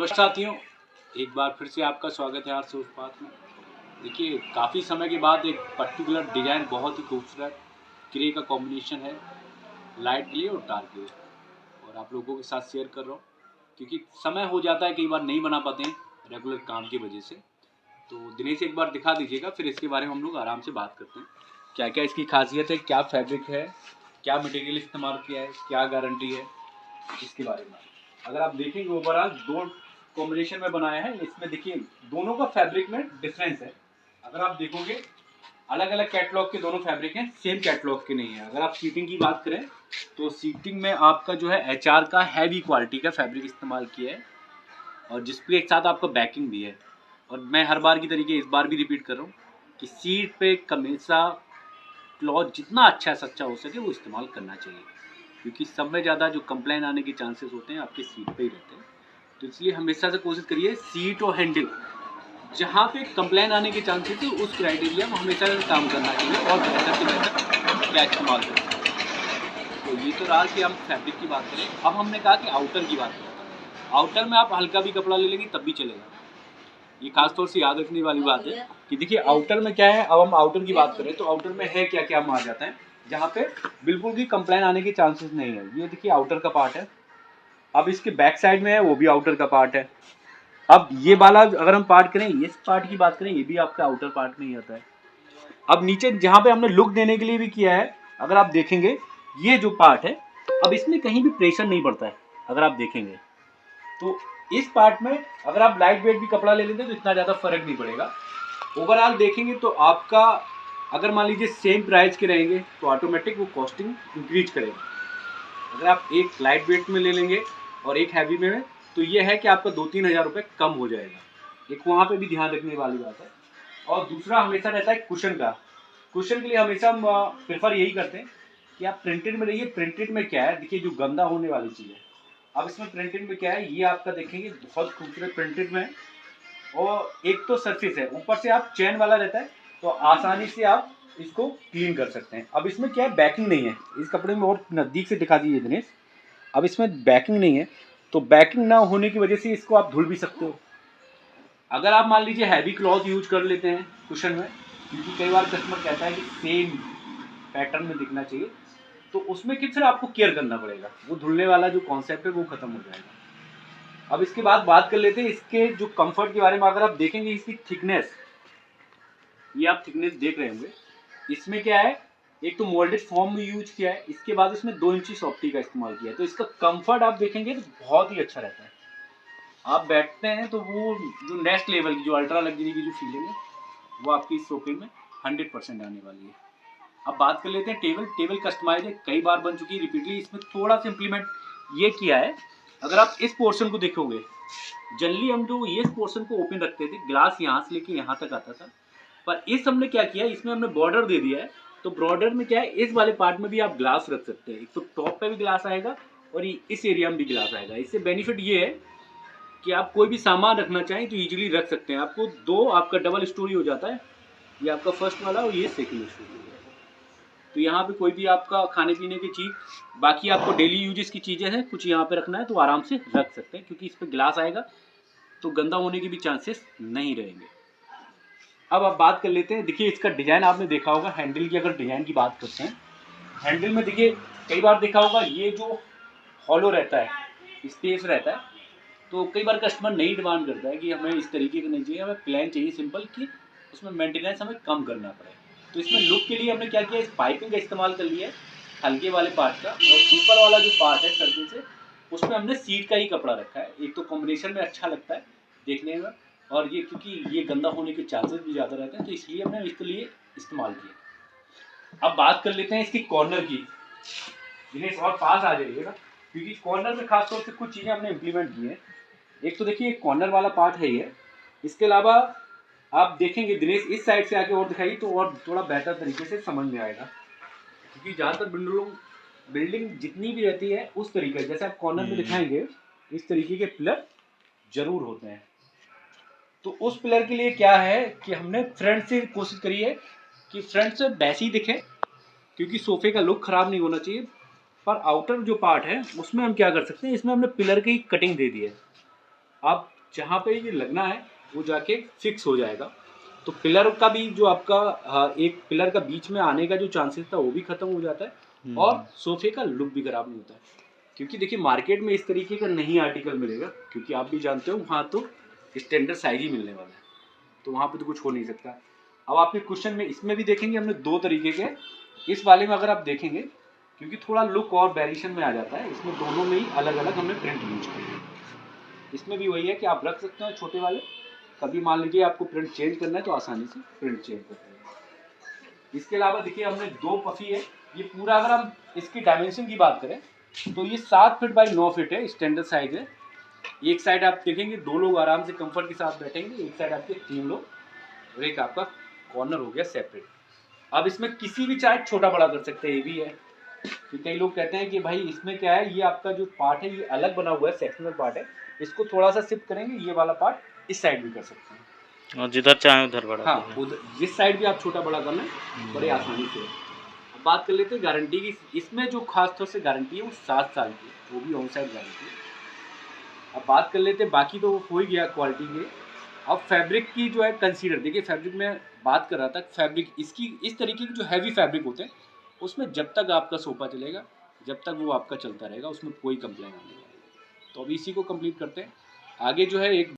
नमस्कार साथियों, एक बार फिर से आपका स्वागत है आर्ट्स उत्पाद में। देखिए, काफ़ी समय के बाद एक पर्टिकुलर डिज़ाइन बहुत ही खूबसूरत ग्रे का कॉम्बिनेशन है, लाइट ग्रे और डार्क ग्रे, और आप लोगों के साथ शेयर कर रहा हूँ क्योंकि समय हो जाता है, कई बार नहीं बना पाते हैं रेगुलर काम की वजह से। तो दिनेश एक बार दिखा दीजिएगा, फिर इसके बारे में हम लोग आराम से बात करते हैं। क्या क्या इसकी खासियत है, क्या फैब्रिक है, क्या मटेरियल इस्तेमाल किया है, क्या गारंटी है, इसके बारे में। अगर आप देखेंगे ओवरऑल दो कॉम्बिनेशन में बनाया है, इसमें देखिए दोनों का फैब्रिक में डिफरेंस है। अगर आप देखोगे अलग अलग कैटलॉग के दोनों फैब्रिक हैं, सेम कैटलॉग के नहीं है। अगर आप सीटिंग की बात करें तो सीटिंग में आपका जो है एचआर का हैवी क्वालिटी का फैब्रिक इस्तेमाल किया है, और जिसके एक साथ आपका बैकिंग भी है। और मैं हर बार की तरीके इस बार भी रिपीट कर रहा हूँ कि सीट पे हमेशा क्लॉथ जितना अच्छा सच्चा हो सके वो इस्तेमाल करना चाहिए, क्योंकि सब में ज़्यादा जो कंप्लेन आने के चांसेस होते हैं आपके सीट पे ही रहते हैं। तो इसलिए हमेशा से कोशिश करिए सीट और हैंडल जहाँ पे कंप्लेन आने के चांसेस है उस क्राइटेरिया में हमेशा काम करना चाहिए, और बेहतर से बेहतर क्या इस्तेमाल करें। तो ये तो रहा कि हम फैब्रिक की बात करें। अब हमने कहा कि आउटर की बात करें। आउटर में आप हल्का भी कपड़ा ले लेंगे तब भी चलेगा। ये खास तौर से याद रखने वाली बात है कि देखिए आउटर में क्या है। अब हम आउटर की बात करें तो आउटर में है क्या क्या हम आ जाते हैं जहाँ पे बिल्कुल भी कंप्लेन आने के चांसेस नहीं है। ये देखिए आउटर का पार्ट है। अब इसके बैक साइड में है, वो भी आउटर का पार्ट है। अब ये वाला अगर हम पार्ट करें, इस पार्ट की बात करें, ये भी आपका आउटर पार्ट में ही आता है। अब नीचे जहाँ पे हमने लुक देने के लिए भी किया है, अगर आप देखेंगे ये जो पार्ट है, अब इसमें कहीं भी प्रेशर नहीं पड़ता है। अगर आप देखेंगे तो इस पार्ट में अगर आप लाइट वेट भी कपड़ा ले लेते हैं तो इतना ज़्यादा फर्क नहीं पड़ेगा। ओवरऑल देखेंगे तो आपका अगर मान लीजिए सेम प्राइस के रहेंगे तो ऑटोमेटिक वो कॉस्टिंग इंक्रीज करेगा। अगर आप एक लाइट वेट में ले लेंगे और एक हैवी में तो ये है कि आपका 2-3 हज़ार रुपये कम हो जाएगा। एक वहाँ पे भी ध्यान रखने वाली बात है। और दूसरा हमेशा रहता है कुशन का। कुशन के लिए हमेशा हम प्रेफर यही करते हैं कि आप प्रिंटेड में रहिए। प्रिंटेड में क्या है, देखिए जो गंदा होने वाली चीज़ है। अब इसमें प्रिंटेड में क्या है, ये आपका देखेंगे बहुत खूबसूरत प्रिंटेड में है, और एक तो सरफेस है, ऊपर से आप चैन वाला रहता है तो आसानी से आप इसको क्लीन कर सकते हैं। अब इसमें क्या है, बैकिंग नहीं है। इस कपड़े में और नज़दीक से दिखा दीजिए दिनेश। अब इसमें बैकिंग नहीं है, तो बैकिंग ना होने की वजह से इसको आप धुल भी सकते हो। अगर आप मान लीजिए हैवी क्लॉथ यूज कर लेते हैं कुशन में, क्योंकि कई बार कस्टमर कहता है कि सेम पैटर्न में दिखना चाहिए, तो उसमें किस तरह आपको केयर करना पड़ेगा, वो धुलने वाला जो कॉन्सेप्ट है वो खत्म हो जाएगा। अब इसके बाद बात कर लेते हैं इसके जो कंफर्ट के बारे में। अगर आप देखेंगे इसकी थिकनेस, ये आप थिकनेस देख रहे होंगे, इसमें क्या है, एक तो मोल्डेड फॉर्म में यूज किया है, इसके बाद इसमें 2 इंची सॉफ्टी का इस्तेमाल किया है। तो इसका कंफर्ट आप देखेंगे तो बहुत ही अच्छा रहता है। आप बैठते हैं तो वो जो नेक्स्ट लेवल की, जो अल्ट्रा लग्जरी की जो फीलिंग है वो आपकी इस सोफे में 100% आने वाली है। अब बात कर लेते हैं टेबल। टेबल कस्टमाइज है, कई बार बन चुकी है रिपीटली। इसमें थोड़ा सा इम्प्लीमेंट ये किया है। अगर आप इस पोर्शन को देखोगे, जनरली हम जो ये पोर्शन को ओपन रखते थे, ग्लास यहाँ से लेके यहाँ तक आता था, पर इस हमने क्या किया, इसमें हमने बॉर्डर दे दिया है। तो बॉर्डर में क्या है, इस वाले पार्ट में भी आप ग्लास रख सकते हैं। एक तो टॉप पे भी ग्लास आएगा और इस एरिया में भी ग्लास आएगा। इससे बेनिफिट ये है कि आप कोई भी सामान रखना चाहें तो इजीली रख सकते हैं। आपको दो आपका डबल स्टोरी हो जाता है, ये आपका फर्स्ट वाला और ये सेकंड स्टोरी हो जाएगा। तो यहाँ पे कोई भी आपका खाने पीने की चीज़, बाकी आपको डेली यूजेस की चीज़ें हैं, कुछ यहाँ पे रखना है तो आराम से रख सकते हैं, क्योंकि इस पर ग्लास आएगा तो गंदा होने के भी चांसेस नहीं रहेंगे। अब आप बात कर लेते हैं, देखिए इसका डिज़ाइन आपने देखा होगा। हैंडल की अगर डिज़ाइन की बात करते हैं, हैंडल में देखिए कई बार देखा होगा ये जो हॉलो रहता है, स्पेस रहता है, तो कई बार कस्टमर नहीं डिमांड करता है कि हमें इस तरीके का नहीं चाहिए, हमें प्लान चाहिए सिंपल, कि उसमें मेंटेनेंस हमें कम करना पड़े। तो इसमें लुक के लिए हमने क्या किया, इस पाइपिंग का इस्तेमाल कर लिया है हल्के वाले पार्ट का, और ऊपर वाला जो पार्ट है सर्कल से, उसमें हमने सीट का ही कपड़ा रखा है। एक तो कॉम्बिनेशन में अच्छा लगता है देखने में, और ये क्योंकि ये गंदा होने के चांसेस भी ज़्यादा रहते हैं, तो इसलिए हमने इसके लिए इस्तेमाल किया। अब बात कर लेते हैं इसकी कॉर्नर की। दिनेश और पास आ जाइएगा, क्योंकि कॉर्नर में खासतौर से कुछ चीज़ें हमने इम्प्लीमेंट की हैं। एक तो देखिए कॉर्नर वाला पार्ट है ये। इसके अलावा आप देखेंगे दिनेश, इस साइड से आके और दिखाई तो और थोड़ा बेहतर तरीके से समझ में आएगा, क्योंकि ज़्यादातर बिल्डिंग जितनी भी रहती है उस तरीके, जैसे आप कॉर्नर में दिखाएंगे इस तरीके के पिलर जरूर होते हैं। तो उस पिलर के लिए क्या है कि हमने फ्रंट से कोशिश करी है कि फ्रंट से वैसे ही दिखे, क्योंकि सोफे का लुक खराब नहीं होना चाहिए। पर आउटर जो पार्ट है उसमें हम क्या कर सकते हैं, इसमें हमने पिलर की कटिंग दे दी है। आप जहाँ पे ये लगना है वो जाके फिक्स हो जाएगा। तो पिलर का भी जो आपका एक पिलर का बीच में आने का जो चांसेस था वो भी खत्म हो जाता है और सोफे का लुक भी खराब नहीं होता है। क्योंकि देखिए मार्केट में इस तरीके का नहीं आर्टिकल मिलेगा, क्योंकि आप भी जानते हो वहाँ तो स्टैंडर्ड साइज ही मिलने वाला है, तो वहाँ पे तो कुछ हो नहीं सकता। अब आपके क्वेश्चन में इसमें भी देखेंगे हमने दो तरीके के, इस वाले में अगर आप देखेंगे क्योंकि थोड़ा लुक और वेरिएशन में आ जाता है, इसमें दोनों में ही अलग अलग हमने प्रिंट यूज किए हैं। इसमें भी वही है कि आप रख सकते हो छोटे वाले, कभी मान लीजिए आपको प्रिंट चेंज करना है तो आसानी से प्रिंट चेंज कर सकते हैं। इसके अलावा देखिए हमने दो पफी है, ये पूरा अगर हम इसकी डायमेंशन की बात करें तो ये 7 फीट बाई 9 फीट है, स्टैंडर्ड साइज है। एक साइड आप देखेंगे 2 लोग आराम से कंफर्ट के साथ बैठेंगे, एक साइड आपके 3 लोग और एक आपका कॉर्नर हो गया सेपरेट। अब इसमें किसी भी चाहे छोटा बड़ा कर सकते हैं, ये भी है कि कई लोग कहते हैं कि भाई इसमें क्या है, ये आपका जो पार्ट है ये अलग बना हुआ है, सेक्शनल पार्ट है, इसको थोड़ा सा शिफ्ट करेंगे, ये वाला पार्ट इस साइड भी कर सकते हैं और जिधर चाहे उधर बड़ा। हाँ, उधर जिस साइड भी आप छोटा बड़ा करना है बड़े आसानी से। अब बात कर लेते हैं गारंटी की। इसमें जो खास तौर से गारंटी है वो 7 साल की है, वो भी ऑन साइड गारंटी है। अब बात कर लेते हैं, बाकी तो हो ही गया क्वालिटी के। अब फैब्रिक की जो है कंसीडर, देखिए फैब्रिक में बात कर रहा था, फैब्रिक इसकी इस तरीके की जो हैवी फैब्रिक होते हैं उसमें जब तक आपका सोफा चलेगा, जब तक वो आपका चलता रहेगा, उसमें कोई कंप्लेन आने वाला नहीं। तो अभी इसी को कंप्लीट करते हैं। आगे जो है एक